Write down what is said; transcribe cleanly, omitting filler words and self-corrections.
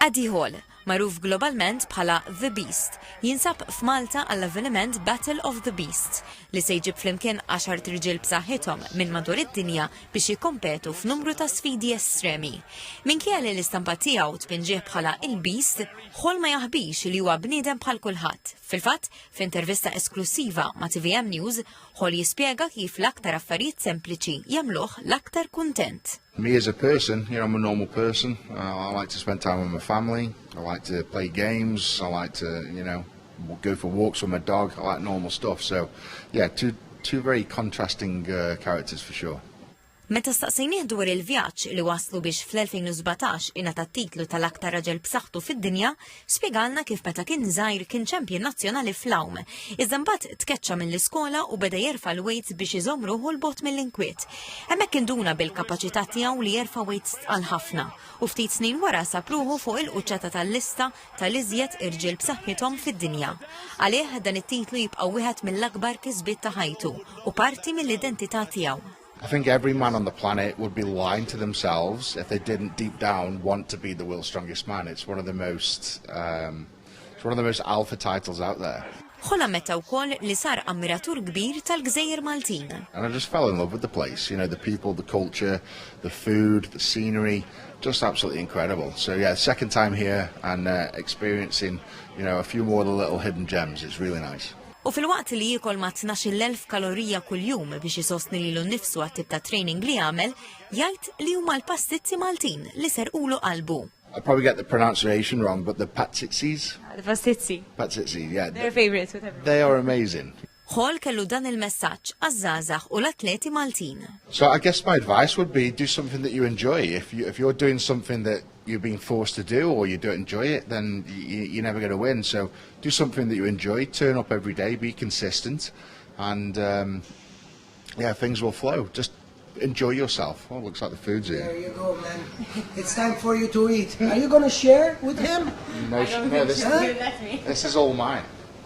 Eddie Hall, magħruf globalment bħala The Beast, jinsab f'Malta għall-avveniment Battle of the Beasts li se jġib flimkien 10 irġiel b'saħħithom minn madwar id-dinja biex jikkompetu f'numru ta' sfidi estremi. Minkejja li l-istampa tiegħu tpinġih bħala il-Beast, Hall ma jaħbix li huwa bniedem bħal kulħadd. Fil-fatt, f'intervista esklusiva ma' TVM News, Hall jispjega kif l-aktar affarijiet sempliċi jagħmluh l-aktar kuntent. Me as a person, I'm a normal person. I like to spend time with my family. I like to play games. I like to, go for walks with my dog. I like normal stuff. So, yeah, two very contrasting characters for sure. Meta staqsejnieh dwar il-vjaġġ li waslu biex fl-2017 ingħata t-titlu tal-aktar raġel b'saħħtu fid-dinja, spjegalna kif meta kien żgħir kien ċempjon nazzjonali fl-awm. Iżda mbagħad tkeċċa mill-iskola u beda jerfa' l-weights biex iżomm ruħu l-bogħod mill-inkwiet. Hemmhekk induna bil-kapaċità tiegħu li jerfa' weights tqal ħafna u ftit snin wara sab ruħu fuq il-quċċata tal-lista tal-iżjed irġiel b'saħħithom fid-dinja. Għalih dan it-titlu jibqa' wieħed mill-akbar kisbiet ta' ħajtu u parti mill-identità tiegħu. I think every man on the planet would be lying to themselves if they didn't deep down want to be the world's strongest man. It's one of the most alpha titles out there. Hall ammetta wkoll li sar ammiratur kbir tal-Gżejjer Maltin. And I just fell in love with the place, the people, the culture, the food, the scenery, just absolutely incredible. So yeah, second time here and experiencing, a few more of the little hidden gems. It's really nice. U fil-waqt li jikol ma 12,000 kalorija kuljum biex jisostni lilu nnifsu għat-tip ta' training li jagħmel, jgħid li huma l-pastizzi Maltin li serqulu qalbu. I probably get the pronunciation wrong, but the patsitzis. The pastizzi. Patsitzi, yeah. They're favorites with everyone. They are amazing. Hall kellu dan il-messaġġ għaż-żgħażagħ u l-atleti Maltin. So I guess my advice would be do something that you enjoy. If you're doing something that you're being forced to do or you don't enjoy it, then you're never going to win. So do something that you enjoy, turn up every day, be consistent, and things will flow. Just enjoy yourself. Oh, looks like the food's here. There you go, man. It's time for you to eat. Are you going to share with him? No, this is all mine.